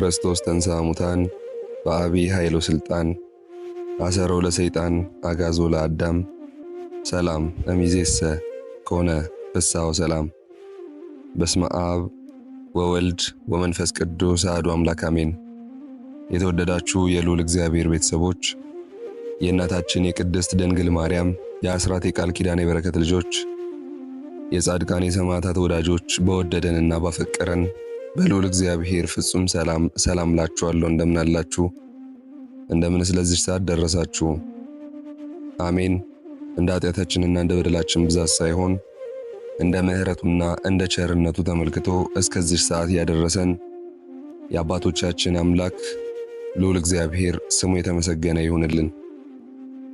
ክርስቶስ ተንሥአ እሙታን በአቢይ ኃይል ወሥልጣን አሰሮ ለሰይጣን አግዓዞ ለአዳም ሰላም እምይእዜሰ ኮነ ፍስሐ ወሰላም። በስመ አብ ወወልድ ወመንፈስ ቅዱስ አሐዱ አምላክ አሜን። የተወደዳችሁ የልዑል እግዚአብሔር ቤተሰቦች፣ የእናታችን የቅድስት ድንግል ማርያም የአስራት የቃል ኪዳን የበረከት ልጆች፣ የጻድቃን የሰማዕታት ወዳጆች፣ በወደደንና ባፈቀረን በልዑል እግዚአብሔር ፍጹም ሰላም ላችኋለሁ። እንደምን አላችሁ? እንደምን ስለዚህ ሰዓት ደረሳችሁ? አሜን። እንደ ኃጢአታችንና እንደ በደላችን ብዛት ሳይሆን እንደ ምሕረቱና እንደ ቸርነቱ ተመልክቶ እስከዚህ ሰዓት ያደረሰን የአባቶቻችን አምላክ ልዑል እግዚአብሔር ስሙ የተመሰገነ ይሁንልን።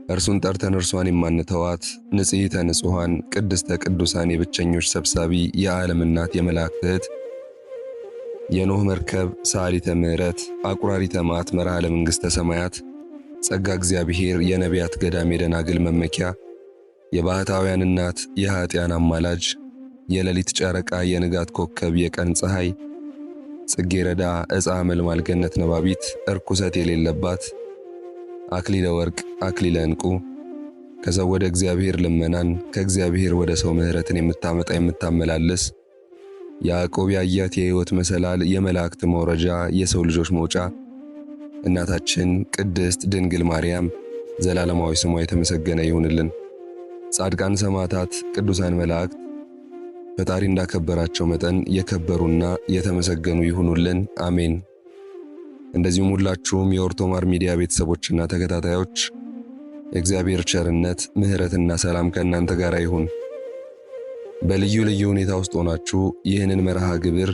እርሱን ጠርተን እርሷን የማንተዋት ንጽሕተ ንጹሐን ቅድስተ ቅዱሳን የብቸኞች ሰብሳቢ የዓለም እናት የመላእክት እህት የኖህ መርከብ ሰዓሊተ ምሕረት አቁራሪተ መዓት መርኃ ለመንግሥተ ሰማያት ጸጋ እግዚአብሔር የነቢያት ገዳም የደናግል መመኪያ የባሕታውያን እናት የኀጢአን አማላጅ የሌሊት ጨረቃ የንጋት ኮከብ የቀን ፀሐይ ጽጌረዳ ዕፀ አመልማል ገነት ነባቢት እርኩሰት የሌለባት አክሊለ ወርቅ አክሊለ ዕንቁ ከሰው ወደ እግዚአብሔር ልመናን ከእግዚአብሔር ወደ ሰው ምሕረትን የምታመጣ የምታመላልስ ያዕቆብ ያያት የሕይወት መሰላል የመላእክት መውረጃ የሰው ልጆች መውጫ እናታችን ቅድስት ድንግል ማርያም ዘላለማዊ ስሟ የተመሰገነ ይሁንልን። ጻድቃን ሰማዕታት፣ ቅዱሳን መላእክት ፈጣሪ እንዳከበራቸው መጠን የከበሩና የተመሰገኑ ይሁኑልን። አሜን። እንደዚሁም ሁላችሁም የኦርቶማር ሚዲያ ቤተሰቦችና ተከታታዮች የእግዚአብሔር ቸርነት ምሕረትና ሰላም ከእናንተ ጋር ይሁን። በልዩ ልዩ ሁኔታ ውስጥ ሆናችሁ ይህንን መርሃ ግብር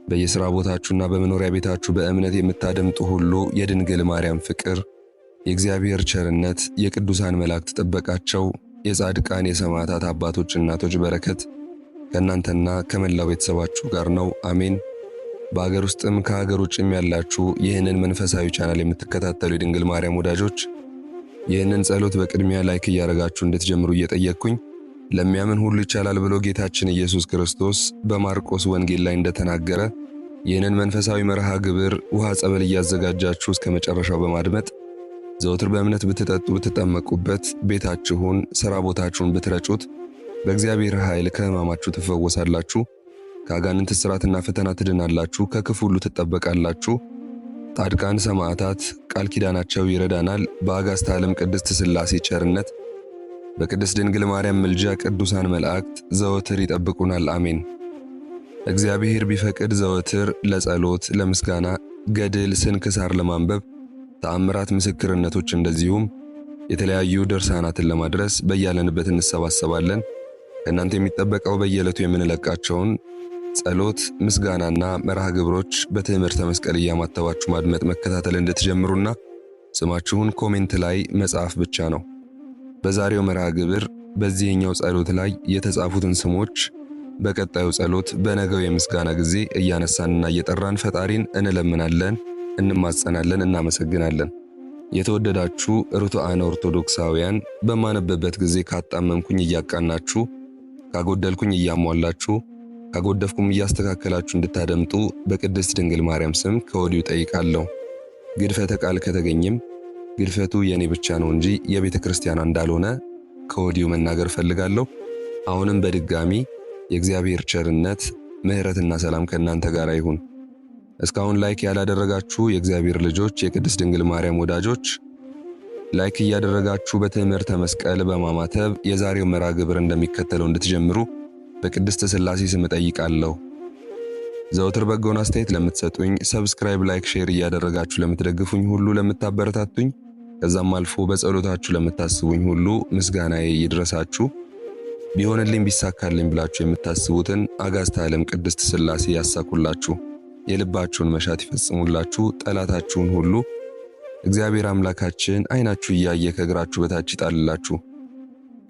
በየሥራ ቦታችሁና በመኖሪያ ቤታችሁ በእምነት የምታደምጡ ሁሉ የድንግል ማርያም ፍቅር፣ የእግዚአብሔር ቸርነት፣ የቅዱሳን መላእክት ጥበቃቸው፣ የጻድቃን የሰማዕታት አባቶች እናቶች በረከት ከእናንተና ከመላው ቤተሰባችሁ ጋር ነው። አሜን። በአገር ውስጥም ከሀገር ውጭም ያላችሁ ይህንን መንፈሳዊ ቻናል የምትከታተሉ የድንግል ማርያም ወዳጆች ይህንን ጸሎት በቅድሚያ ላይክ እያደረጋችሁ እንድትጀምሩ እየጠየቅኩኝ ለሚያምን ሁሉ ይቻላል ብሎ ጌታችን ኢየሱስ ክርስቶስ በማርቆስ ወንጌል ላይ እንደተናገረ ይህንን መንፈሳዊ መርሃ ግብር ውሃ ጸበል እያዘጋጃችሁ እስከ መጨረሻው በማድመጥ ዘወትር በእምነት ብትጠጡ ብትጠመቁበት ቤታችሁን ሥራ ቦታችሁን ብትረጩት በእግዚአብሔር ኃይል ከሕማማችሁ ትፈወሳላችሁ፣ ከአጋንንት እስራትና ፈተና ትድናላችሁ፣ ከክፉ ሁሉ ትጠበቃላችሁ። ጻድቃን ሰማዕታት ቃል ኪዳናቸው ይረዳናል። በአጋዕዝተ ዓለም ቅድስት ሥላሴ ቸርነት በቅድስት ድንግል ማርያም ምልጃ ቅዱሳን መላእክት ዘወትር ይጠብቁናል። አሜን። እግዚአብሔር ቢፈቅድ ዘወትር ለጸሎት፣ ለምስጋና፣ ገድል፣ ስንክሳር ለማንበብ፣ ተአምራት፣ ምስክርነቶች እንደዚሁም የተለያዩ ድርሳናትን ለማድረስ በያለንበት እንሰባሰባለን። ከእናንተ የሚጠበቀው በየዕለቱ የምንለቃቸውን ጸሎት፣ ምስጋናና መርሃ ግብሮች በትምህርተ መስቀል እያማተባችሁ ማድመጥ መከታተል እንድትጀምሩና ስማችሁን ኮሜንት ላይ መጻፍ ብቻ ነው። በዛሬው መርሃ ግብር በዚህኛው ጸሎት ላይ የተጻፉትን ስሞች በቀጣዩ ጸሎት በነገው የምስጋና ጊዜ እያነሳንና እየጠራን ፈጣሪን እንለምናለን፣ እንማጸናለን፣ እናመሰግናለን። የተወደዳችሁ ርቱዓነ ኦርቶዶክሳውያን በማነበበት ጊዜ ካጣመምኩኝ እያቃናችሁ ካጎደልኩኝ እያሟላችሁ ካጎደፍኩም እያስተካከላችሁ እንድታደምጡ በቅድስት ድንግል ማርያም ስም ከወዲሁ ጠይቃለሁ። ግድፈተ ቃል ከተገኘም ግድፈቱ የኔ ብቻ ነው እንጂ የቤተ ክርስቲያኗ እንዳልሆነ ከወዲሁ መናገር ፈልጋለሁ። አሁንም በድጋሚ የእግዚአብሔር ቸርነት ምሕረትና ሰላም ከእናንተ ጋር ይሁን። እስካሁን ላይክ ያላደረጋችሁ የእግዚአብሔር ልጆች የቅድስት ድንግል ማርያም ወዳጆች ላይክ እያደረጋችሁ በትምህርተ መስቀል በማማተብ የዛሬው መርሃ ግብር እንደሚከተለው እንድትጀምሩ በቅድስት ሥላሴ ስም እጠይቃለሁ። ዘወትር በጎን አስተያየት ለምትሰጡኝ፣ ሰብስክራይብ፣ ላይክ፣ ሼር እያደረጋችሁ ለምትደግፉኝ ሁሉ፣ ለምታበረታቱኝ፣ ከዛም አልፎ በጸሎታችሁ ለምታስቡኝ ሁሉ ምስጋናዬ ይድረሳችሁ። ቢሆንልኝ ቢሳካልኝ ብላችሁ የምታስቡትን አጋዕዝተ ዓለም ቅድስት ሥላሴ ያሳኩላችሁ፣ የልባችሁን መሻት ይፈጽሙላችሁ። ጠላታችሁን ሁሉ እግዚአብሔር አምላካችን ዓይናችሁ እያየ ከእግራችሁ በታች ይጣልላችሁ።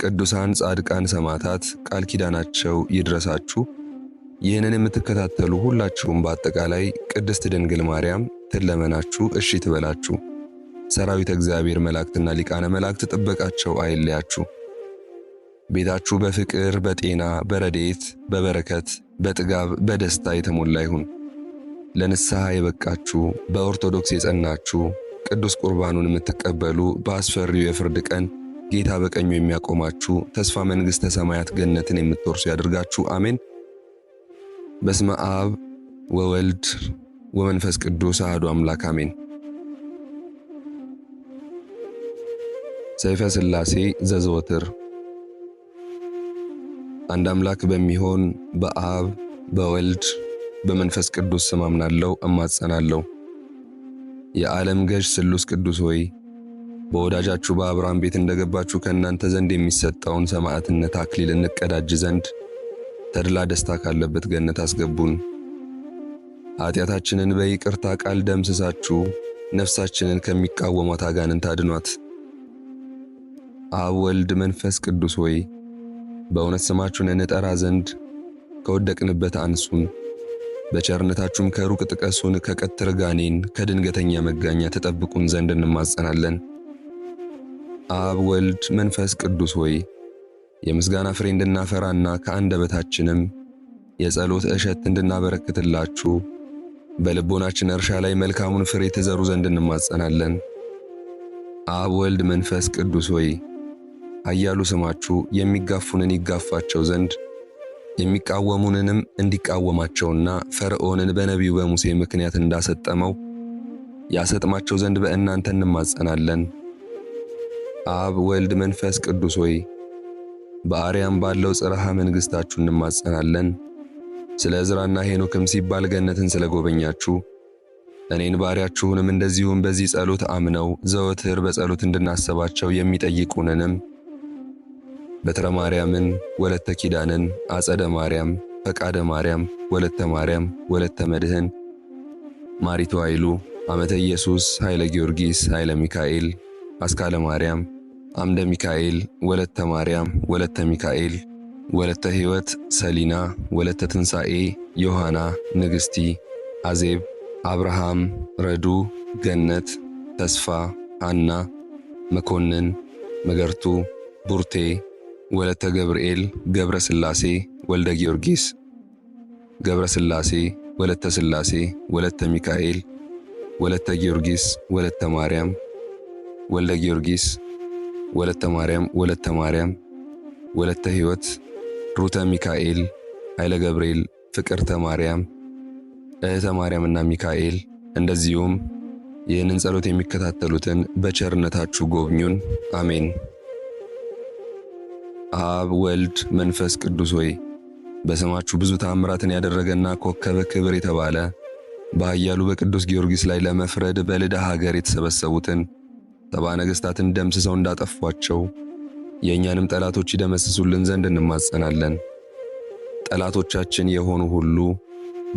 ቅዱሳን ጻድቃን ሰማዕታት ቃል ኪዳናቸው ይድረሳችሁ። ይህንን የምትከታተሉ ሁላችሁም በአጠቃላይ ቅድስት ድንግል ማርያም ትለመናችሁ፣ እሺ ትበላችሁ። ሰራዊት እግዚአብሔር መላእክትና ሊቃነ መላእክት ጥበቃቸው አይለያችሁ። ቤታችሁ በፍቅር፣ በጤና፣ በረድኤት፣ በበረከት፣ በጥጋብ፣ በደስታ የተሞላ ይሁን። ለንስሐ የበቃችሁ በኦርቶዶክስ የጸናችሁ ቅዱስ ቁርባኑን የምትቀበሉ በአስፈሪው የፍርድ ቀን ጌታ በቀኙ የሚያቆማችሁ ተስፋ መንግሥተ ሰማያት ገነትን የምትወርሱ ያድርጋችሁ። አሜን። በስመ አብ ወወልድ ወመንፈስ ቅዱስ አሐዱ አምላክ አሜን። ሰይፈ ሥላሴ ዘዘወትር። አንድ አምላክ በሚሆን በአብ በወልድ በመንፈስ ቅዱስ ስም አምናለሁ እማጸናለሁ። የዓለም ገዥ ስሉስ ቅዱስ ሆይ በወዳጃችሁ በአብርሃም ቤት እንደገባችሁ ከእናንተ ዘንድ የሚሰጠውን ሰማዕትነት አክሊል እንቀዳጅ ዘንድ ተድላ ደስታ ካለበት ገነት አስገቡን። ኃጢአታችንን በይቅርታ ቃል ደምስሳችሁ ነፍሳችንን ከሚቃወሟት አጋንንት አድኗት። አብ ወልድ መንፈስ ቅዱስ ሆይ በእውነት ስማችሁን እንጠራ ዘንድ ከወደቅንበት አንሱን። በቸርነታችሁም ከሩቅ ጥቀሱን። ከቀትር ጋኔን ከድንገተኛ መጋኛ ተጠብቁን ዘንድ እንማጸናለን። አብ ወልድ መንፈስ ቅዱስ ሆይ የምስጋና ፍሬ እንድናፈራና ከአንደበታችንም የጸሎት እሸት እንድናበረክትላችሁ በልቦናችን እርሻ ላይ መልካሙን ፍሬ ትዘሩ ዘንድ እንማጸናለን። አብ ወልድ መንፈስ ቅዱስ ሆይ ኃያሉ ስማችሁ የሚጋፉንን ይጋፋቸው ዘንድ የሚቃወሙንንም እንዲቃወማቸውና ፈርዖንን በነቢዩ በሙሴ ምክንያት እንዳሰጠመው ያሰጥማቸው ዘንድ በእናንተ እንማጸናለን። አብ ወልድ መንፈስ ቅዱስ ሆይ በአርያም ባለው ጽርሐ መንግሥታችሁ እንማጸናለን። ስለ ዕዝራና ሄኖክም ሲባል ገነትን ስለጎበኛችሁ እኔን ባሪያችሁንም እንደዚሁም በዚህ ጸሎት አምነው ዘወትር በጸሎት እንድናስባቸው የሚጠይቁንንም በትረ ማርያምን፣ ወለተ ኪዳንን፣ አጸደ ማርያም፣ ፈቃደ ማርያም፣ ወለተ ማርያም፣ ወለተ መድህን፣ ማሪቱ ኃይሉ፣ ዓመተ ኢየሱስ፣ ኃይለ ጊዮርጊስ፣ ኃይለ ሚካኤል፣ አስካለ ማርያም፣ አምደ ሚካኤል፣ ወለተ ማርያም፣ ወለተ ሚካኤል፣ ወለተ ሕይወት፣ ሰሊና፣ ወለተ ትንሣኤ፣ ዮሐና፣ ንግሥቲ፣ አዜብ፣ አብርሃም፣ ረዱ፣ ገነት፣ ተስፋ፣ ሐና፣ መኮንን፣ መገርቱ፣ ቡርቴ፣ ወለተ ገብርኤል፣ ገብረ ሥላሴ፣ ወልደ ጊዮርጊስ፣ ገብረ ሥላሴ፣ ወለተ ሥላሴ፣ ወለተ ሚካኤል፣ ወለተ ጊዮርጊስ፣ ወለተ ማርያም፣ ወልደ ጊዮርጊስ፣ ወለተ ማርያም፣ ወለተ ማርያም፣ ወለተ ሕይወት፣ ሩተ ሚካኤል፣ ኃይለ ገብርኤል፣ ፍቅርተ ማርያም፣ እህተ ማርያምና ሚካኤል። እንደዚሁም ይህንን ጸሎት የሚከታተሉትን በቸርነታችሁ ጎብኙን። አሜን። አብ ወልድ መንፈስ ቅዱስ ሆይ በስማችሁ ብዙ ተአምራትን ያደረገና ኮከበ ክብር የተባለ በኃያሉ በቅዱስ ጊዮርጊስ ላይ ለመፍረድ በልዳ ሀገር የተሰበሰቡትን ሰባ ነገሥታትን ደምስሰው እንዳጠፏቸው የእኛንም ጠላቶች ይደመስሱልን ዘንድ እንማጸናለን። ጠላቶቻችን የሆኑ ሁሉ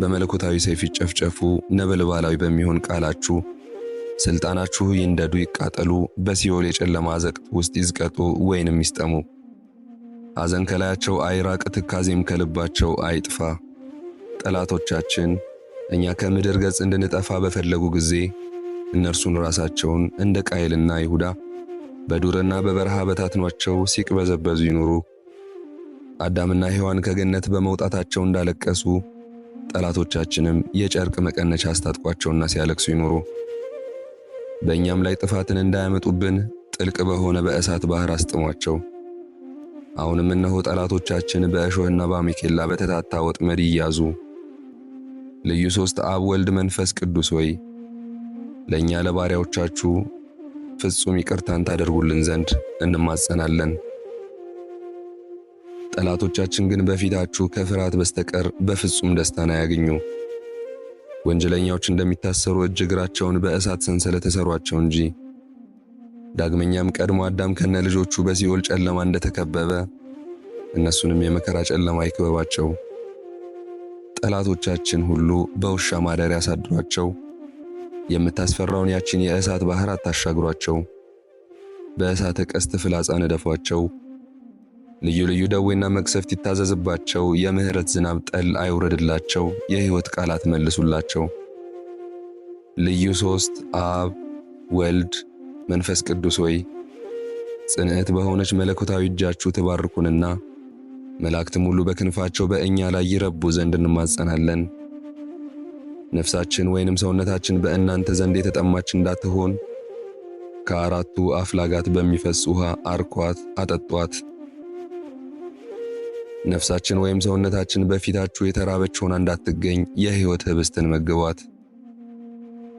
በመለኮታዊ ሰይፍ ይጨፍጨፉ። ነበልባላዊ በሚሆን ቃላችሁ ሥልጣናችሁ ይንደዱ፣ ይቃጠሉ፣ በሲኦል የጨለማ አዘቅት ውስጥ ይዝቀጡ ወይንም ይስጠሙ። ሐዘን ከላያቸው አይራቅ፣ ትካዜም ከልባቸው አይጥፋ። ጠላቶቻችን እኛ ከምድር ገጽ እንድንጠፋ በፈለጉ ጊዜ እነርሱን ራሳቸውን እንደ ቃየልና ይሁዳ በዱርና በበረሃ በታትኗቸው ሲቅበዘበዙ ይኑሩ። አዳምና ሔዋን ከገነት በመውጣታቸው እንዳለቀሱ ጠላቶቻችንም የጨርቅ መቀነቻ አስታጥቋቸውና ሲያለቅሱ ይኑሩ። በእኛም ላይ ጥፋትን እንዳያመጡብን ጥልቅ በሆነ በእሳት ባህር አስጥሟቸው። አሁንም እነሆ ጠላቶቻችን በእሾህና በአሜኬላ በተታታ ወጥመድ ይያዙ። ልዩ ሦስት አብ ወልድ መንፈስ ቅዱስ ሆይ ለእኛ ለባሪያዎቻችሁ ፍጹም ይቅርታን ታደርጉልን ዘንድ እንማጸናለን። ጠላቶቻችን ግን በፊታችሁ ከፍርሃት በስተቀር በፍጹም ደስታን አያገኙ። ወንጀለኛዎች እንደሚታሰሩ እጅ እግራቸውን በእሳት ሰንሰለት እሰሯቸው እንጂ። ዳግመኛም ቀድሞ አዳም ከነ ልጆቹ በሲኦል ጨለማ እንደተከበበ እነሱንም የመከራ ጨለማ ይክበባቸው። ጠላቶቻችን ሁሉ በውሻ ማደሪያ ያሳድሯቸው። የምታስፈራውን ያችን የእሳት ባህር አታሻግሯቸው። በእሳተ ቀስት ፍላጻ ነደፏቸው። ልዩ ልዩ ደዌና መቅሰፍት ይታዘዝባቸው። የምህረት ዝናብ ጠል አይውረድላቸው። የሕይወት ቃላት መልሱላቸው። ልዩ ሦስት አብ ወልድ መንፈስ ቅዱስ ሆይ ጽንዕት በሆነች መለኮታዊ እጃችሁ ትባርኩንና መላእክትም ሁሉ በክንፋቸው በእኛ ላይ ይረቡ ዘንድ እንማጸናለን። ነፍሳችን ወይንም ሰውነታችን በእናንተ ዘንድ የተጠማች እንዳትሆን ከአራቱ አፍላጋት በሚፈስ ውሃ አርኳት አጠጧት። ነፍሳችን ወይም ሰውነታችን በፊታችሁ የተራበች ሆና እንዳትገኝ የሕይወት ኅብስትን መግቧት።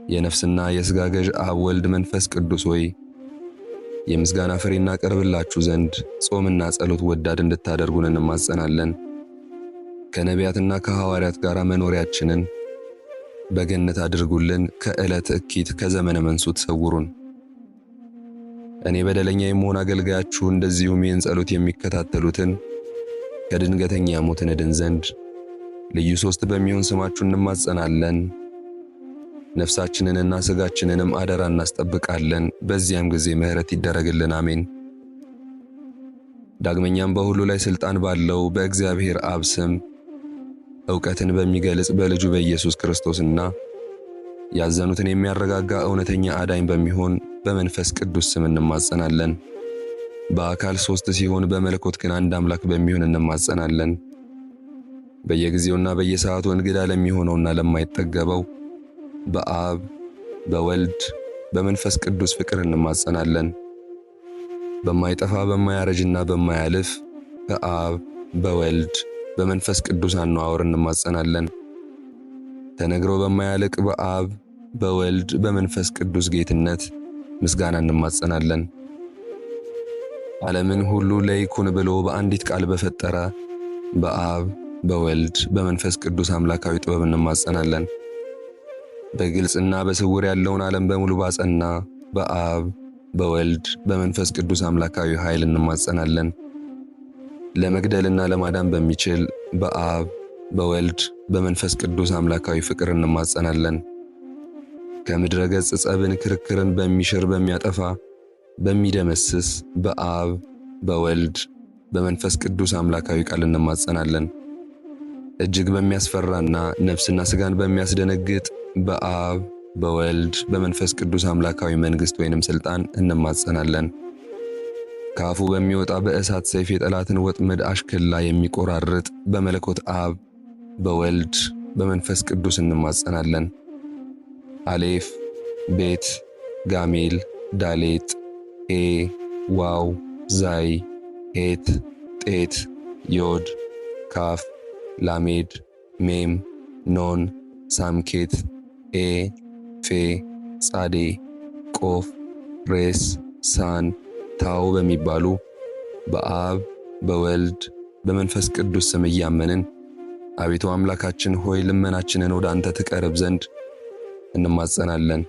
የነፍስና የሥጋ ገዥ አብ ወልድ መንፈስ ቅዱስ ሆይ የምስጋና ፍሬ እናቀርብላችሁ ዘንድ ጾምና ጸሎት ወዳድ እንድታደርጉን እንማጸናለን። ከነቢያትና ከሐዋርያት ጋር መኖሪያችንን በገነት አድርጉልን። ከዕለት እኪት ከዘመነ መንሱት ሰውሩን። እኔ በደለኛ የምሆን አገልጋያችሁ እንደዚሁም ይህን ጸሎት የሚከታተሉትን ከድንገተኛ ሞት እንድን ዘንድ ልዩ ሦስት በሚሆን ስማችሁ እንማጸናለን። ነፍሳችንንና ሥጋችንንም አደራ እናስጠብቃለን። በዚያም ጊዜ ምሕረት ይደረግልን። አሜን። ዳግመኛም በሁሉ ላይ ሥልጣን ባለው በእግዚአብሔር አብ ስም ዕውቀትን በሚገልጽ በልጁ በኢየሱስ ክርስቶስና ያዘኑትን የሚያረጋጋ እውነተኛ አዳኝ በሚሆን በመንፈስ ቅዱስ ስም እንማጸናለን። በአካል ሦስት ሲሆን በመለኮት ግን አንድ አምላክ በሚሆን እንማጸናለን። በየጊዜውና በየሰዓቱ እንግዳ ለሚሆነውና ለማይጠገበው በአብ በወልድ በመንፈስ ቅዱስ ፍቅር እንማጸናለን። በማይጠፋ በማያረጅና በማያልፍ በአብ በወልድ በመንፈስ ቅዱስ አነዋወር እንማጸናለን። ተነግሮ በማያልቅ በአብ በወልድ በመንፈስ ቅዱስ ጌትነት ምስጋና እንማጸናለን። ዓለምን ሁሉ ለይኩን ብሎ በአንዲት ቃል በፈጠረ በአብ በወልድ በመንፈስ ቅዱስ አምላካዊ ጥበብ እንማጸናለን። በግልጽና በስውር ያለውን ዓለም በሙሉ ባጸና በአብ በወልድ በመንፈስ ቅዱስ አምላካዊ ኃይል እንማጸናለን። ለመግደልና ለማዳን በሚችል በአብ በወልድ በመንፈስ ቅዱስ አምላካዊ ፍቅር እንማጸናለን። ከምድረ ገጽ ጸብን፣ ክርክርን በሚሽር በሚያጠፋ በሚደመስስ በአብ በወልድ በመንፈስ ቅዱስ አምላካዊ ቃል እንማጸናለን። እጅግ በሚያስፈራና ነፍስና ሥጋን በሚያስደነግጥ በአብ በወልድ በመንፈስ ቅዱስ አምላካዊ መንግሥት ወይንም ሥልጣን እንማጸናለን። ከአፉ በሚወጣ በእሳት ሰይፍ የጠላትን ወጥመድ አሽክላ የሚቆራርጥ በመለኮት አብ በወልድ በመንፈስ ቅዱስ እንማጸናለን። አሌፍ ቤት ጋሜል ዳሌጥ ኤ ዋው ዛይ ሄት ጤት ዮድ ካፍ ላሜድ ሜም ኖን ሳምኬት ኤ ፌ ጻዴ ቆፍ ሬስ ሳን ታው በሚባሉ በአብ በወልድ በመንፈስ ቅዱስ ስም እያመንን አቤቱ አምላካችን ሆይ ልመናችንን ወደ አንተ ትቀርብ ዘንድ እንማጸናለን።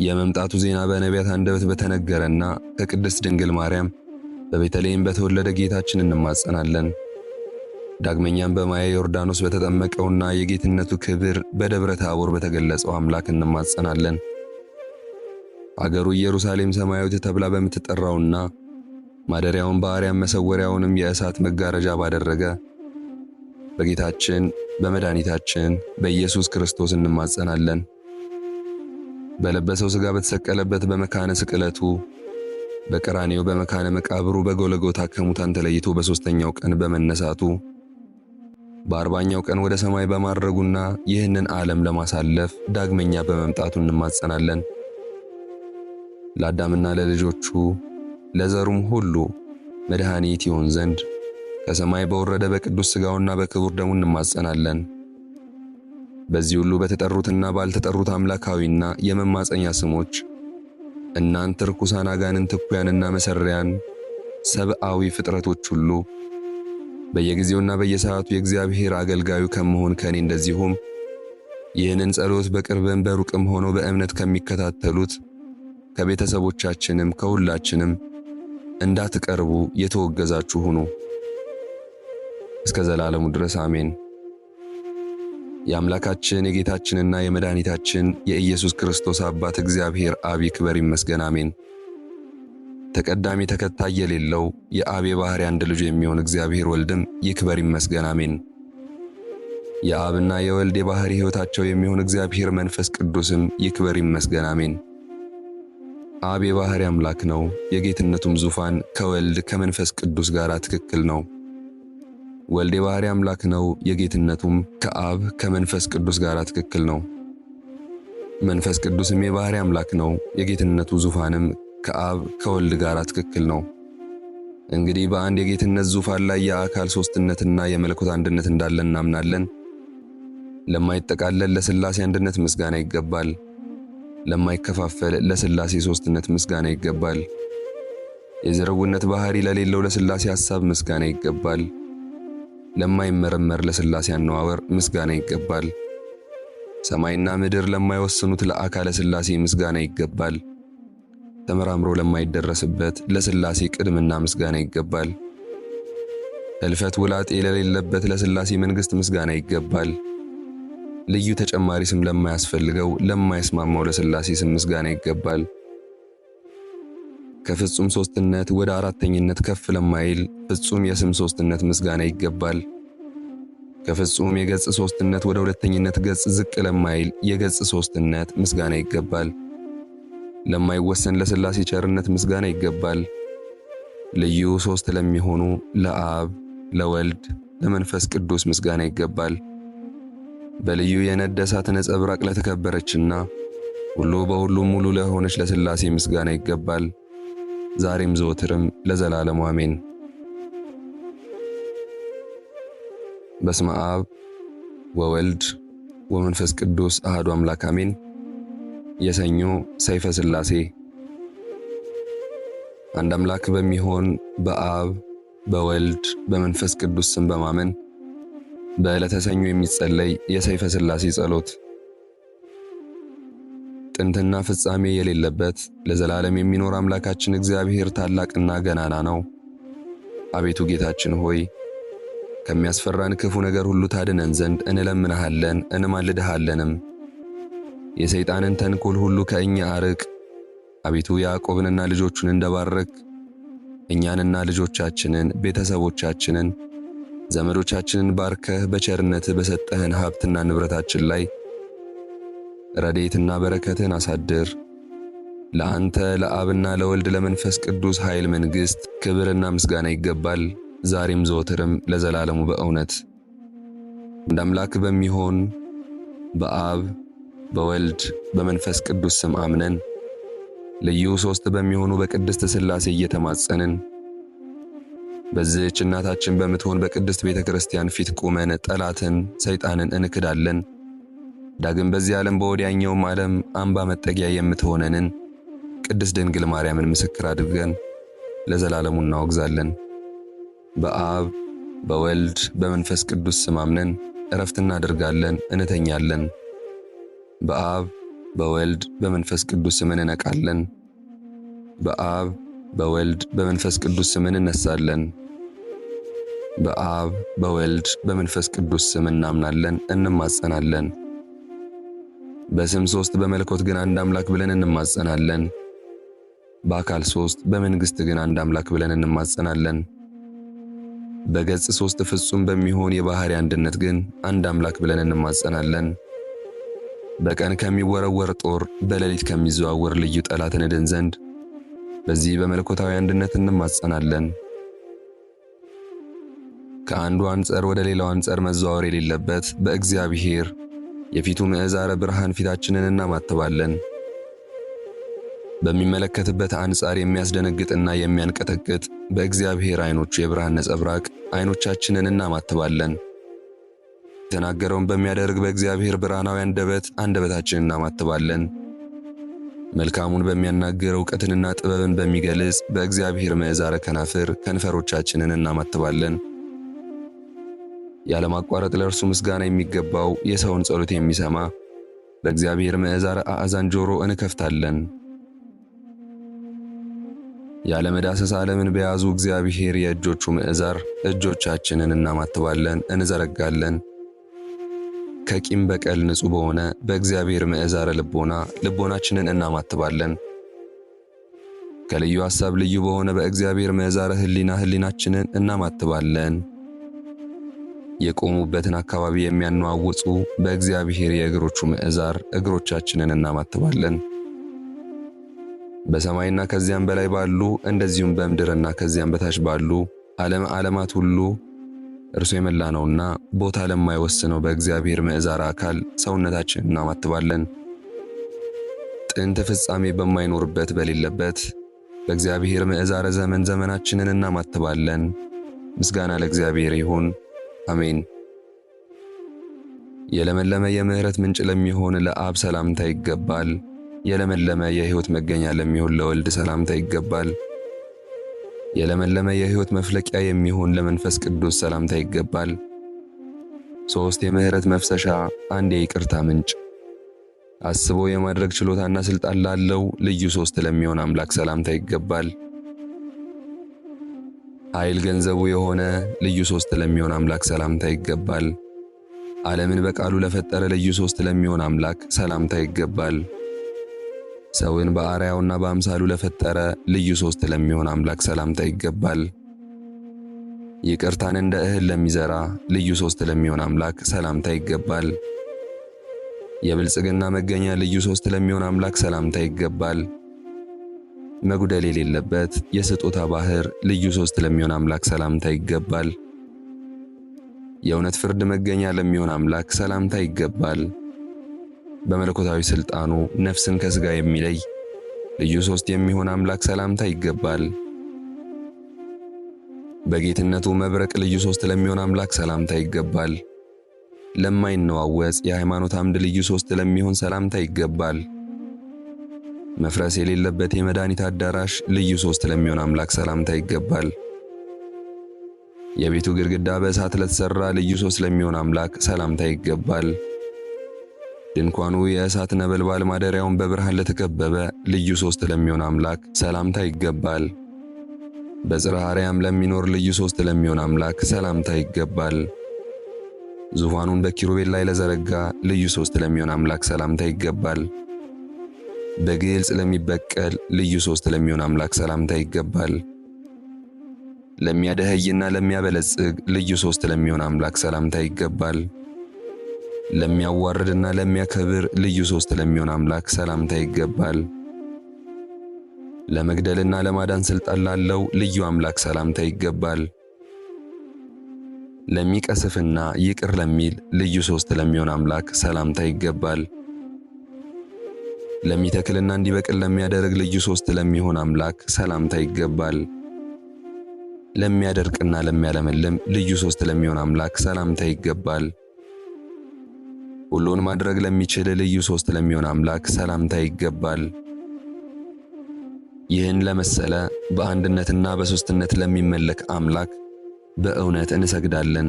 የመምጣቱ ዜና በነቢያት አንደበት በተነገረና ከቅድስት ድንግል ማርያም በቤተልሔም በተወለደ ጌታችን እንማጸናለን። ዳግመኛም በማየ ዮርዳኖስ በተጠመቀውና የጌትነቱ ክብር በደብረ ታቦር በተገለጸው አምላክ እንማጸናለን። አገሩ ኢየሩሳሌም ሰማያዊት ተብላ በምትጠራውና ማደሪያውን በአርያም መሰወሪያውንም የእሳት መጋረጃ ባደረገ በጌታችን በመድኃኒታችን በኢየሱስ ክርስቶስ እንማጸናለን። በለበሰው ሥጋ በተሰቀለበት በመካነ ስቅለቱ በቀራኔው በመካነ መቃብሩ በጎለጎታ ከሙታን ተለይቶ በሦስተኛው ቀን በመነሳቱ በአርባኛው ቀን ወደ ሰማይ በማድረጉና ይህንን ዓለም ለማሳለፍ ዳግመኛ በመምጣቱ እንማጸናለን። ለአዳምና ለልጆቹ ለዘሩም ሁሉ መድኃኒት ይሆን ዘንድ ከሰማይ በወረደ በቅዱስ ሥጋውና በክቡር ደሙ እንማጸናለን። በዚህ ሁሉ በተጠሩትና ባልተጠሩት አምላካዊና የመማፀኛ ስሞች እናንተ ርኩሳን አጋንንት፣ እኩያንና መሰሪያን ሰብአዊ ፍጥረቶች ሁሉ በየጊዜውና በየሰዓቱ የእግዚአብሔር አገልጋዩ ከመሆን ከኔ እንደዚሁም ይህንን ጸሎት በቅርብም በሩቅም ሆኖ በእምነት ከሚከታተሉት ከቤተሰቦቻችንም ከሁላችንም እንዳትቀርቡ የተወገዛችሁ ሁኑ እስከ ዘላለሙ ድረስ አሜን። የአምላካችን የጌታችንና የመድኃኒታችን የኢየሱስ ክርስቶስ አባት እግዚአብሔር አብ ይክበር ይመስገን አሜን። ተቀዳሚ ተከታይ የሌለው የአብ የባሕርይ አንድ ልጁ የሚሆን እግዚአብሔር ወልድም ይክበር ይመስገን አሜን። የአብና የወልድ የባሕርይ ሕይወታቸው የሚሆን እግዚአብሔር መንፈስ ቅዱስም ይክበር ይመስገን አሜን። አብ የባሕርይ አምላክ ነው። የጌትነቱም ዙፋን ከወልድ ከመንፈስ ቅዱስ ጋር ትክክል ነው። ወልድ የባሕርይ አምላክ ነው። የጌትነቱም ከአብ ከመንፈስ ቅዱስ ጋር ትክክል ነው። መንፈስ ቅዱስም የባሕርይ አምላክ ነው። የጌትነቱ ዙፋንም ከአብ ከወልድ ጋር ትክክል ነው። እንግዲህ በአንድ የጌትነት ዙፋን ላይ የአካል ሦስትነትና የመለኮት አንድነት እንዳለ እናምናለን። ለማይጠቃለል ለሥላሴ አንድነት ምስጋና ይገባል። ለማይከፋፈል ለሥላሴ ሦስትነት ምስጋና ይገባል። የዘረውነት ባሕርይ ለሌለው ለሥላሴ ሐሳብ ምስጋና ይገባል። ለማይመረመር ለሥላሴ አነዋወር ምስጋና ይገባል። ሰማይና ምድር ለማይወስኑት ለአካለ ሥላሴ ምስጋና ይገባል። ተመራምሮ ለማይደረስበት ለሥላሴ ቅድምና ምስጋና ይገባል። እልፈት ውላጤ ለሌለበት ለሥላሴ መንግሥት ምስጋና ይገባል። ልዩ ተጨማሪ ስም ለማያስፈልገው ለማይስማማው ለሥላሴ ስም ምስጋና ይገባል። ከፍጹም ሦስትነት ወደ አራተኝነት ከፍ ለማይል ፍጹም የስም ሦስትነት ምስጋና ይገባል። ከፍጹም የገጽ ሦስትነት ወደ ሁለተኝነት ገጽ ዝቅ ለማይል የገጽ ሦስትነት ምስጋና ይገባል። ለማይወሰን ለሥላሴ ቸርነት ምስጋና ይገባል። ልዩ ሦስት ለሚሆኑ ለአብ ለወልድ ለመንፈስ ቅዱስ ምስጋና ይገባል። በልዩ የነደ እሳት ነጸብራቅ ለተከበረችና ሁሉ በሁሉም ሙሉ ለሆነች ለሥላሴ ምስጋና ይገባል። ዛሬም ዘወትርም ለዘላለሙ አሜን። በስመ አብ ወወልድ ወመንፈስ ቅዱስ አሐዱ አምላክ አሜን። የሰኞ ሰይፈ ሥላሴ። አንድ አምላክ በሚሆን በአብ በወልድ በመንፈስ ቅዱስ ስም በማመን በዕለተ ሰኞ የሚጸለይ የሰይፈ ሥላሴ ጸሎት። ጥንትና ፍጻሜ የሌለበት ለዘላለም የሚኖር አምላካችን እግዚአብሔር ታላቅና ገናና ነው። አቤቱ ጌታችን ሆይ ከሚያስፈራን ክፉ ነገር ሁሉ ታድነን ዘንድ እንለምንሃለን እንማልድሃለንም። የሰይጣንን ተንኮል ሁሉ ከእኛ አርቅ። አቤቱ ያዕቆብንና ልጆቹን እንደባረክ እኛንና ልጆቻችንን ቤተሰቦቻችንን ዘመዶቻችንን ባርከህ በቸርነትህ በሰጠህን ሀብትና ንብረታችን ላይ ረድኤትና በረከትን አሳድር። ለአንተ ለአብና ለወልድ ለመንፈስ ቅዱስ ኃይል መንግሥት ክብርና ምስጋና ይገባል፣ ዛሬም ዘወትርም ለዘላለሙ በእውነት። እንደ አምላክ በሚሆን በአብ በወልድ በመንፈስ ቅዱስ ስም አምነን ልዩ ሦስት በሚሆኑ በቅድስት ሥላሴ እየተማጸንን በዚህች እናታችን በምትሆን በቅድስት ቤተ ክርስቲያን ፊት ቁመን ጠላትን ሰይጣንን እንክዳለን። ዳግም በዚህ ዓለም በወዲያኛውም ዓለም አምባ መጠጊያ የምትሆነንን ቅድስት ድንግል ማርያምን ምስክር አድርገን ለዘላለሙ እናወግዛለን። በአብ በወልድ በመንፈስ ቅዱስ ስም አምነን ዕረፍት እናደርጋለን፣ እንተኛለን። በአብ በወልድ በመንፈስ ቅዱስ ስም እንነቃለን። በአብ በወልድ በመንፈስ ቅዱስ ስም እንነሳለን። በአብ በወልድ በመንፈስ ቅዱስ ስም እናምናለን፣ እንማጸናለን። በስም ሦስት በመለኮት ግን አንድ አምላክ ብለን እንማጸናለን። በአካል ሦስት በመንግሥት ግን አንድ አምላክ ብለን እንማጸናለን። በገጽ ሦስት ፍጹም በሚሆን የባሕርይ አንድነት ግን አንድ አምላክ ብለን እንማጸናለን። በቀን ከሚወረወር ጦር በሌሊት ከሚዘዋወር ልዩ ጠላት እንድን ዘንድ በዚህ በመለኮታዊ አንድነት እንማጸናለን። ከአንዱ አንጸር ወደ ሌላው አንጸር መዘዋወር የሌለበት በእግዚአብሔር የፊቱ ምዕዛረ ብርሃን ፊታችንን እናማትባለን። በሚመለከትበት አንጻር የሚያስደነግጥና የሚያንቀጠቅጥ በእግዚአብሔር ዓይኖቹ የብርሃን ነጸብራቅ ዓይኖቻችንን እናማትባለን። የተናገረውን በሚያደርግ በእግዚአብሔር ብርሃናዊ አንደበት አንደበታችንን እናማትባለን። መልካሙን በሚያናግር ዕውቀትንና ጥበብን በሚገልጽ በእግዚአብሔር ምዕዛረ ከናፍር ከንፈሮቻችንን እናማትባለን። ያለማቋረጥ ለእርሱ ምስጋና የሚገባው የሰውን ጸሎት የሚሰማ በእግዚአብሔር ምዕዛረ አእዛን ጆሮ እንከፍታለን። ያለመዳሰስ ዓለምን በያዙ እግዚአብሔር የእጆቹ ምዕዛር እጆቻችንን እናማትባለን፣ እንዘረጋለን። ከቂም በቀል ንጹሕ በሆነ በእግዚአብሔር ምዕዛረ ልቦና ልቦናችንን እናማትባለን። ከልዩ ሐሳብ ልዩ በሆነ በእግዚአብሔር ምዕዛረ ሕሊና ሕሊናችንን እናማትባለን። የቆሙበትን አካባቢ የሚያነዋውጹ በእግዚአብሔር የእግሮቹ ምዕዛር እግሮቻችንን እናማትባለን። በሰማይና ከዚያም በላይ ባሉ እንደዚሁም በምድርና ከዚያም በታች ባሉ ዓለማት ሁሉ እርሱ የመላ ነውና ቦታ ለማይወስነው በእግዚአብሔር ምዕዛር አካል ሰውነታችንን እናማትባለን። ጥንት ፍጻሜ በማይኖርበት በሌለበት በእግዚአብሔር ምዕዛረ ዘመን ዘመናችንን እናማትባለን። ምስጋና ለእግዚአብሔር ይሁን፣ አሜን። የለመለመ የምሕረት ምንጭ ለሚሆን ለአብ ሰላምታ ይገባል። የለመለመ የሕይወት መገኛ ለሚሆን ለወልድ ሰላምታ ይገባል። የለመለመ የሕይወት መፍለቂያ የሚሆን ለመንፈስ ቅዱስ ሰላምታ ይገባል። ሦስት የምሕረት መፍሰሻ፣ አንድ የይቅርታ ምንጭ፣ አስቦ የማድረግ ችሎታና ሥልጣን ላለው ልዩ ሦስት ለሚሆን አምላክ ሰላምታ ይገባል። ኃይል ገንዘቡ የሆነ ልዩ ሦስት ለሚሆን አምላክ ሰላምታ ይገባል። ዓለምን በቃሉ ለፈጠረ ልዩ ሦስት ለሚሆን አምላክ ሰላምታ ይገባል። ሰውን በአርአያውና በአምሳሉ ለፈጠረ ልዩ ሦስት ለሚሆን አምላክ ሰላምታ ይገባል። ይቅርታን እንደ እህል ለሚዘራ ልዩ ሦስት ለሚሆን አምላክ ሰላምታ ይገባል። የብልጽግና መገኛ ልዩ ሦስት ለሚሆን አምላክ ሰላምታ ይገባል። መጉደል የሌለበት የስጦታ ባህር ልዩ ሦስት ለሚሆን አምላክ ሰላምታ ይገባል። የእውነት ፍርድ መገኛ ለሚሆን አምላክ ሰላምታ ይገባል። በመለኮታዊ ሥልጣኑ ነፍስን ከሥጋ የሚለይ ልዩ ሦስት የሚሆን አምላክ ሰላምታ ይገባል። በጌትነቱ መብረቅ ልዩ ሦስት ለሚሆን አምላክ ሰላምታ ይገባል። ለማይነዋወጽ የሃይማኖት አምድ ልዩ ሦስት ለሚሆን ሰላምታ ይገባል። መፍረስ የሌለበት የመድኃኒት አዳራሽ ልዩ ሦስት ለሚሆን አምላክ ሰላምታ ይገባል። የቤቱ ግድግዳ በእሳት ለተሠራ ልዩ ሦስት ለሚሆን አምላክ ሰላምታ ይገባል። ድንኳኑ የእሳት ነበልባል ማደሪያውን በብርሃን ለተከበበ ልዩ ሦስት ለሚሆን አምላክ ሰላምታ ይገባል። በጽርሐ አርያም ለሚኖር ልዩ ሦስት ለሚሆን አምላክ ሰላምታ ይገባል። ዙፋኑን በኪሩቤል ላይ ለዘረጋ ልዩ ሦስት ለሚሆን አምላክ ሰላምታ ይገባል። በግልጽ ለሚበቀል ልዩ ሦስት ለሚሆን አምላክ ሰላምታ ይገባል። ለሚያደኸይና ለሚያበለጽግ ልዩ ሦስት ለሚሆን አምላክ ሰላምታ ይገባል። ለሚያዋርድና ለሚያከብር ልዩ ሦስት ለሚሆን አምላክ ሰላምታ ይገባል። ለመግደልና ለማዳን ሥልጣን ላለው ልዩ አምላክ ሰላምታ ይገባል። ለሚቀስፍና ይቅር ለሚል ልዩ ሦስት ለሚሆን አምላክ ሰላምታ ይገባል። ለሚተክልና እንዲበቅል ለሚያደርግ ልዩ ሦስት ለሚሆን አምላክ ሰላምታ ይገባል። ለሚያደርቅና ለሚያለመልም ልዩ ሦስት ለሚሆን አምላክ ሰላምታ ይገባል። ሁሉን ማድረግ ለሚችል ልዩ ሦስት ለሚሆን አምላክ ሰላምታ ይገባል። ይህን ለመሰለ በአንድነትና በሦስትነት ለሚመለክ አምላክ በእውነት እንሰግዳለን።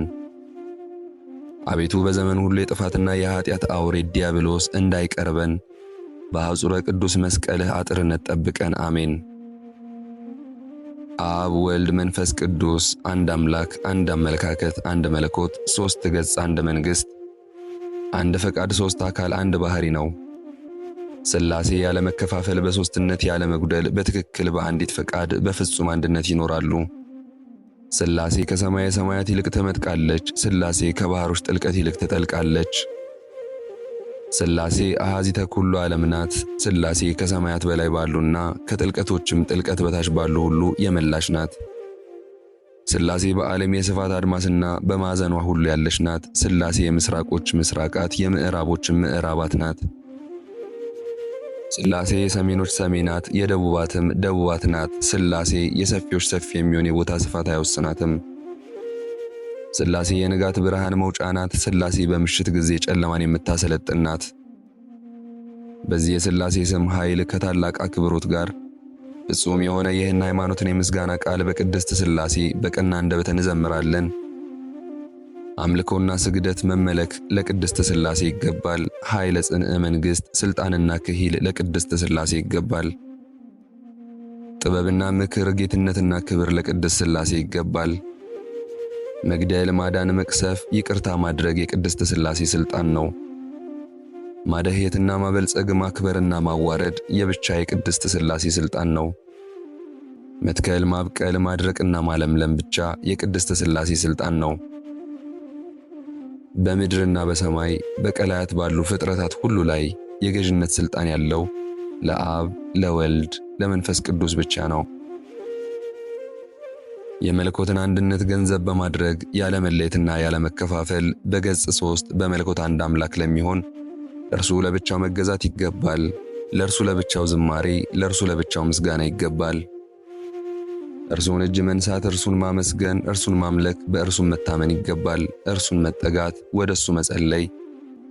አቤቱ በዘመን ሁሉ የጥፋትና የኃጢአት አውሬ ዲያብሎስ እንዳይቀርበን በአጹረ ቅዱስ መስቀልህ አጥርነት ጠብቀን፣ አሜን። አብ ወልድ መንፈስ ቅዱስ አንድ አምላክ፣ አንድ አመለካከት፣ አንድ መለኮት፣ ሦስት ገጽ፣ አንድ መንግሥት፣ አንድ ፈቃድ፣ ሦስት አካል፣ አንድ ባሕሪ ነው። ሥላሴ ያለ መከፋፈል በሦስትነት ያለ መጉደል በትክክል በአንዲት ፈቃድ በፍጹም አንድነት ይኖራሉ። ሥላሴ ከሰማየ ሰማያት ይልቅ ትመጥቃለች። ሥላሴ ከባሕሮች ጥልቀት ይልቅ ትጠልቃለች። ሥላሴ አሐዚተ ኩሉ ዓለም ናት። ሥላሴ ከሰማያት በላይ ባሉና ከጥልቀቶችም ጥልቀት በታች ባሉ ሁሉ የመላች ናት። ሥላሴ በዓለም የስፋት አድማስና በማዕዘኗ ሁሉ ያለች ናት። ሥላሴ የምሥራቆች ምሥራቃት የምዕራቦችም ምዕራባት ናት። ሥላሴ የሰሜኖች ሰሜናት የደቡባትም ደቡባት ናት። ሥላሴ የሰፊዎች ሰፊ የሚሆን የቦታ ስፋት አይወስናትም። ሥላሴ የንጋት ብርሃን መውጫ ናት። ሥላሴ በምሽት ጊዜ ጨለማን የምታሰለጥን ናት። በዚህ የሥላሴ ስም ኃይል ከታላቅ አክብሮት ጋር ፍጹም የሆነ ይህን ሃይማኖትን የምስጋና ቃል በቅድስት ሥላሴ በቀና አንደበት እንዘምራለን። አምልኮና ስግደት መመለክ ለቅድስት ሥላሴ ይገባል። ኃይለ ጽንዕ መንግሥት ሥልጣንና ክሂል ለቅድስት ሥላሴ ይገባል። ጥበብና ምክር ጌትነትና ክብር ለቅድስት ሥላሴ ይገባል። መግደል፣ ማዳን፣ መቅሰፍ፣ ይቅርታ ማድረግ የቅድስት ሥላሴ ሥልጣን ነው። ማደህየትና ማበልጸግ፣ ማክበርና ማዋረድ የብቻ የቅድስት ሥላሴ ሥልጣን ነው። መትከል፣ ማብቀል፣ ማድረቅና ማለምለም ብቻ የቅድስት ሥላሴ ሥልጣን ነው። በምድርና በሰማይ በቀላያት ባሉ ፍጥረታት ሁሉ ላይ የገዥነት ሥልጣን ያለው ለአብ ለወልድ ለመንፈስ ቅዱስ ብቻ ነው። የመለኮትን አንድነት ገንዘብ በማድረግ ያለመለየትና ያለመከፋፈል በገጽ 3 በመለኮት አንድ አምላክ ለሚሆን እርሱ ለብቻው መገዛት ይገባል። ለእርሱ ለብቻው ዝማሬ፣ ለእርሱ ለብቻው ምስጋና ይገባል። እርሱን እጅ መንሳት፣ እርሱን ማመስገን፣ እርሱን ማምለክ፣ በእርሱም መታመን ይገባል። እርሱን መጠጋት፣ ወደ እሱ መጸለይ፣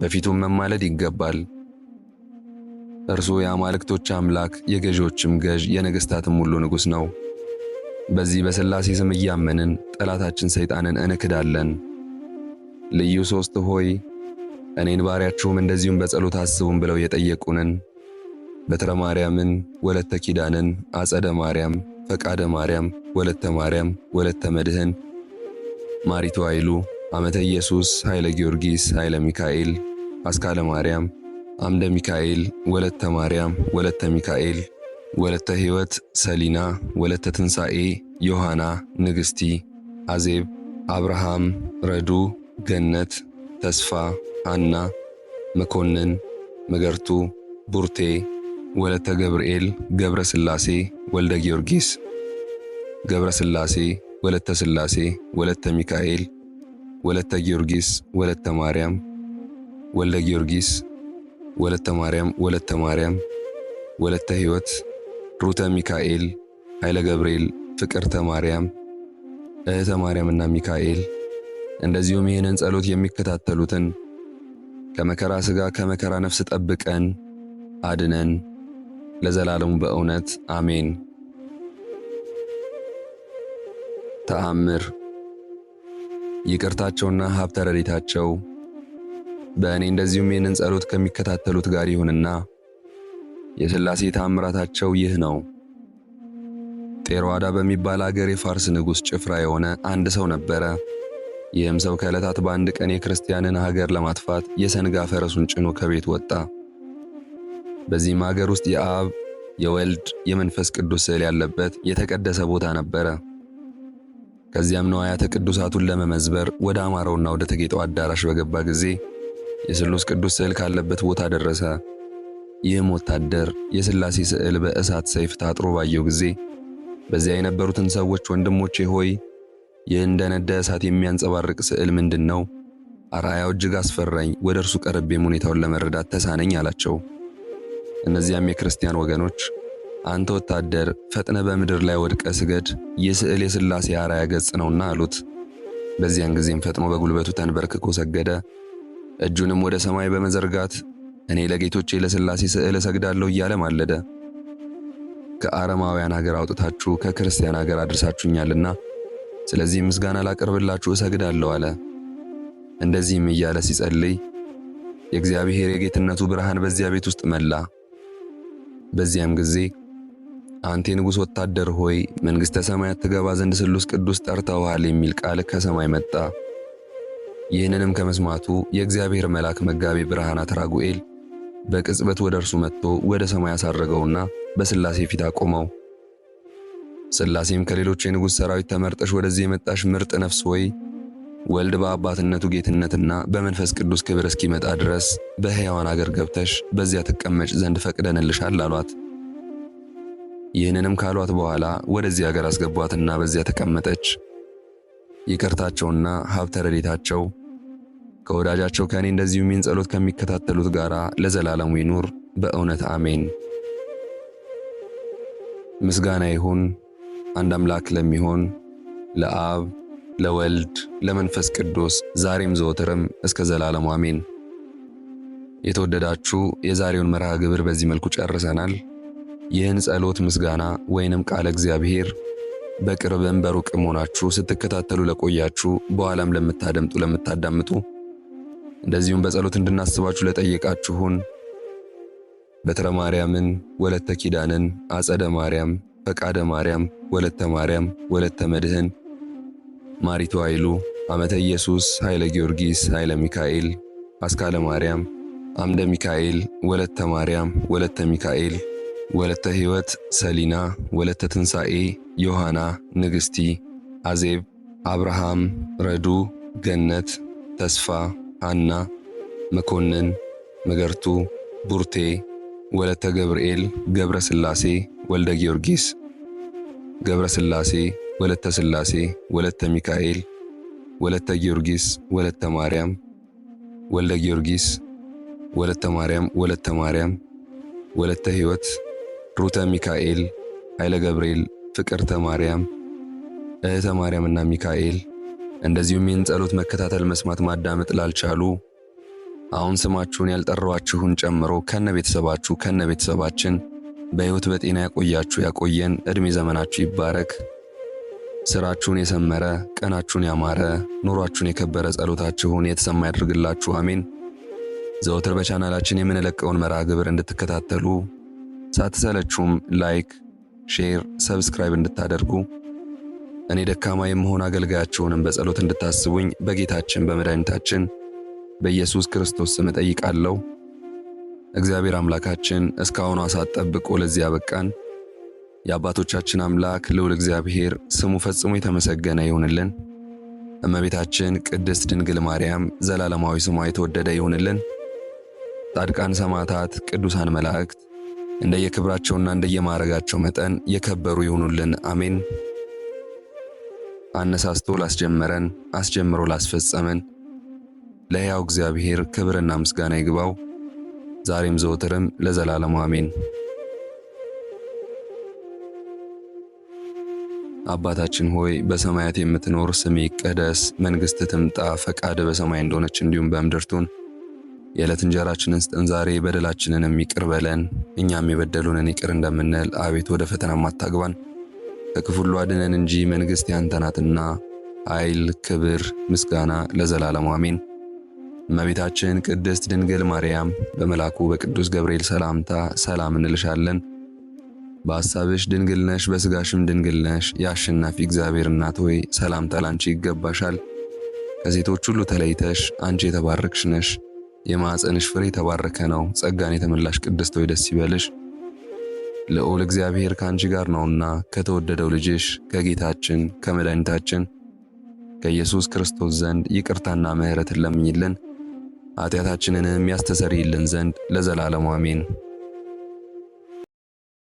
በፊቱም መማለድ ይገባል። እርሱ የአማልክቶች አምላክ፣ የገዢዎችም ገዥ፣ የነገሥታትም ሁሉ ንጉሥ ነው። በዚህ በሥላሴ ስም እያመንን ጠላታችን ሰይጣንን እንክዳለን። ልዩ ሦስት ሆይ እኔን ባሪያችሁም እንደዚሁም በጸሎት አስቡን ብለው የጠየቁንን በትረ ማርያምን፣ ወለተ ኪዳንን፣ አጸደ ማርያም፣ ፈቃደ ማርያም፣ ወለተ ማርያም፣ ወለተ መድህን፣ ማሪቱ ኃይሉ፣ አመተ ኢየሱስ፣ ኃይለ ጊዮርጊስ፣ ኃይለ ሚካኤል፣ አስካለ ማርያም፣ አምደ ሚካኤል፣ ወለተ ማርያም፣ ወለተ ሚካኤል፣ ወለተ ሕይወት፣ ሰሊና፣ ወለተ ትንሣኤ፣ ዮሐና፣ ንግሥቲ፣ አዜብ፣ አብርሃም፣ ረዱ፣ ገነት፣ ተስፋ፣ ሐና፣ መኮንን፣ መገርቱ፣ ቡርቴ፣ ወለተ ገብርኤል፣ ገብረ ሥላሴ፣ ወልደ ጊዮርጊስ፣ ገብረ ሥላሴ፣ ወለተ ሥላሴ፣ ወለተ ሚካኤል፣ ወለተ ጊዮርጊስ፣ ወለተ ማርያም፣ ወልደ ጊዮርጊስ፣ ወለተ ማርያም፣ ወለተ ማርያም፣ ወለተ ሕይወት፣ ሩተ ሚካኤል፣ ኃይለ ገብርኤል፣ ፍቅርተ ማርያም፣ እህተ ማርያምና ሚካኤል እንደዚሁም ይህንን ጸሎት የሚከታተሉትን ከመከራ ሥጋ ከመከራ ነፍስ ጠብቀን አድነን ለዘላለሙ በእውነት አሜን። ተአምር ይቅርታቸውና ሀብተ ረድኤታቸው በእኔ እንደዚሁም ይህንን ጸሎት ከሚከታተሉት ጋር ይሁንና የሥላሴ ተአምራታቸው ይህ ነው። ጤሮአዳ በሚባል አገር የፋርስ ንጉሥ ጭፍራ የሆነ አንድ ሰው ነበረ። ይህም ሰው ከዕለታት በአንድ ቀን የክርስቲያንን ሀገር ለማጥፋት የሰንጋ ፈረሱን ጭኖ ከቤት ወጣ። በዚህም ሀገር ውስጥ የአብ የወልድ የመንፈስ ቅዱስ ስዕል ያለበት የተቀደሰ ቦታ ነበረ። ከዚያም ነዋያተ ቅዱሳቱን ለመመዝበር ወደ አማረውና ወደ ተጌጠው አዳራሽ በገባ ጊዜ የስሉስ ቅዱስ ስዕል ካለበት ቦታ ደረሰ። ይህም ወታደር የሥላሴ ስዕል በእሳት ሰይፍ ታጥሮ ባየው ጊዜ በዚያ የነበሩትን ሰዎች ወንድሞቼ ሆይ ይህ እንደ ነደ እሳት የሚያንጸባርቅ ስዕል ምንድን ነው? አርአያው እጅግ አስፈራኝ፣ ወደ እርሱ ቀርቤም ሁኔታውን ለመረዳት ተሳነኝ አላቸው። እነዚያም የክርስቲያን ወገኖች አንተ ወታደር ፈጥነ በምድር ላይ ወድቀ ስገድ፣ ይህ ስዕል የሥላሴ አርአያ ገጽ ነውና አሉት። በዚያን ጊዜም ፈጥኖ በጉልበቱ ተንበርክኮ ሰገደ። እጁንም ወደ ሰማይ በመዘርጋት እኔ ለጌቶቼ ለሥላሴ ስዕል እሰግዳለሁ እያለ ማለደ። ከአረማውያን ሀገር አውጥታችሁ ከክርስቲያን ሀገር አድርሳችሁኛልና ስለዚህ ምስጋና ላቀርብላችሁ እሰግዳለሁ አለ። እንደዚህም እያለ ሲጸልይ የእግዚአብሔር የጌትነቱ ብርሃን በዚያ ቤት ውስጥ መላ። በዚያም ጊዜ አንተ የንጉሥ ወታደር ሆይ መንግሥተ ሰማያት ትገባ ዘንድ ስሉስ ቅዱስ ጠርተውሃል የሚል ቃል ከሰማይ መጣ። ይህንንም ከመስማቱ የእግዚአብሔር መልአክ መጋቤ ብርሃናት ራጉኤል በቅጽበት ወደ እርሱ መጥቶ ወደ ሰማይ አሳረገውና በሥላሴ ፊት አቆመው። ሥላሴም ከሌሎች የንጉሥ ሰራዊት ተመርጠሽ ወደዚህ የመጣሽ ምርጥ ነፍስ ሆይ ወልድ በአባትነቱ ጌትነትና በመንፈስ ቅዱስ ክብር እስኪመጣ ድረስ በሕያዋን አገር ገብተሽ በዚያ ትቀመጭ ዘንድ ፈቅደንልሻል አሏት። ይህንንም ካሏት በኋላ ወደዚህ አገር አስገቧትና በዚያ ተቀመጠች። ይቅርታቸውና ሀብተ ረድኤታቸው ከወዳጃቸው ከእኔ እንደዚሁም ይህን ጸሎት ከሚከታተሉት ጋር ለዘላለሙ ይኑር በእውነት አሜን። ምስጋና ይሁን አንድ አምላክ ለሚሆን ለአብ ለወልድ ለመንፈስ ቅዱስ ዛሬም ዘወትርም እስከ ዘላለሙ አሜን። የተወደዳችሁ የዛሬውን መርሃ ግብር በዚህ መልኩ ጨርሰናል። ይህን ጸሎት ምስጋና ወይንም ቃለ እግዚአብሔር በቅርብም በሩቅም ሆናችሁ ስትከታተሉ ለቆያችሁ በኋላም ለምታዳምጡ እንደዚሁም በጸሎት እንድናስባችሁ ለጠየቃችሁን በትረ ማርያምን፣ ወለተ ኪዳንን፣ አጸደ ማርያም፣ ፈቃደ ማርያም፣ ወለተ ማርያም፣ ወለተ መድህን፣ ማሪቱ ኃይሉ፣ አመተ ኢየሱስ፣ ኃይለ ጊዮርጊስ፣ ኃይለ ሚካኤል፣ አስካለ ማርያም፣ አምደ ሚካኤል፣ ወለተ ማርያም፣ ወለተ ሚካኤል፣ ወለተ ሕይወት፣ ሰሊና፣ ወለተ ትንሣኤ፣ ዮሐና፣ ንግሥቲ፣ አዜብ፣ አብርሃም፣ ረዱ፣ ገነት፣ ተስፋ፣ ሐና፣ መኮንን፣ መገርቱ፣ ቡርቴ፣ ወለተ ገብርኤል፣ ገብረ ሥላሴ፣ ወልደ ጊዮርጊስ፣ ገብረ ሥላሴ፣ ወለተ ሥላሴ፣ ወለተ ሚካኤል፣ ወለተ ጊዮርጊስ፣ ወለተ ማርያም፣ ወልደ ጊዮርጊስ፣ ወለተ ማርያም፣ ወለተ ማርያም፣ ወለተ ሕይወት፣ ሩተ ሚካኤል፣ ኃይለ ገብርኤል፣ ፍቅርተ ማርያም፣ እህተ ማርያምና ሚካኤል እንደዚሁም ይህን ጸሎት መከታተል መስማት ማዳመጥ ላልቻሉ አሁን ስማችሁን ያልጠራዋችሁን ጨምሮ ከነ ቤተሰባችን በሕይወት በጤና ያቆያችሁ ያቆየን። ዕድሜ ዘመናችሁ ይባረክ። ስራችሁን የሰመረ ቀናችሁን ያማረ ኑሯችሁን የከበረ ጸሎታችሁን የተሰማ ያድርግላችሁ። አሜን። ዘወትር በቻናላችን የምንለቀውን መርሃ ግብር እንድትከታተሉ ሳትሰለቹም ላይክ፣ ሼር፣ ሰብስክራይብ እንድታደርጉ እኔ ደካማ የምሆን አገልጋያችሁንም በጸሎት እንድታስቡኝ በጌታችን በመድኃኒታችን በኢየሱስ ክርስቶስ ስም እጠይቃለሁ። እግዚአብሔር አምላካችን እስካሁኗ ሰዓት ጠብቆ ለዚህ ያበቃን የአባቶቻችን አምላክ ልዑል እግዚአብሔር ስሙ ፈጽሞ የተመሰገነ ይሁንልን። እመቤታችን ቅድስት ድንግል ማርያም ዘላለማዊ ስሟ የተወደደ ይሁንልን። ጻድቃን ሰማዕታት፣ ቅዱሳን መላእክት እንደየክብራቸውና እንደየማዕረጋቸው መጠን የከበሩ ይሁኑልን። አሜን። አነሳስቶ ላስጀመረን አስጀምሮ ላስፈጸመን ለሕያው እግዚአብሔር ክብርና ምስጋና ይግባው ዛሬም ዘወትርም ለዘላለሙ አሜን። አባታችን ሆይ በሰማያት የምትኖር ስምህ ይቀደስ፣ መንግሥትህ ትምጣ፣ ፈቃድህ በሰማይ እንደሆነች እንዲሁም በምድር ትሁን። የዕለት እንጀራችንን ስጠን ዛሬ፣ በደላችንንም ይቅር በለን እኛም የበደሉንን ይቅር እንደምንል፣ አቤቱ ወደ ፈተናም አታግባን ከክፉ ሁሉ አድነን እንጂ መንግሥት ያንተ ናትና ኃይል፣ ክብር፣ ምስጋና ለዘላለሙ አሜን። እመቤታችን ቅድስት ድንግል ማርያም በመልአኩ በቅዱስ ገብርኤል ሰላምታ ሰላም እንልሻለን። በሐሳብሽ ድንግል ነሽ፣ በሥጋሽም ድንግል ነሽ። የአሸናፊ እግዚአብሔር እናት ሆይ ሰላምታ ላንቺ ይገባሻል። ከሴቶች ሁሉ ተለይተሽ አንቺ የተባረክሽ ነሽ፣ የማኅፀንሽ ፍሬ የተባረከ ነው። ጸጋን የተመላሽ ቅድስት ሆይ ደስ ይበልሽ፣ ልዑል እግዚአብሔር ከአንቺ ጋር ነውና ከተወደደው ልጅሽ ከጌታችን ከመድኃኒታችን ከኢየሱስ ክርስቶስ ዘንድ ይቅርታና ምሕረትን ለምኝልን ኃጢአታችንንም ያስተሰርይልን ዘንድ ለዘላለሙ አሜን።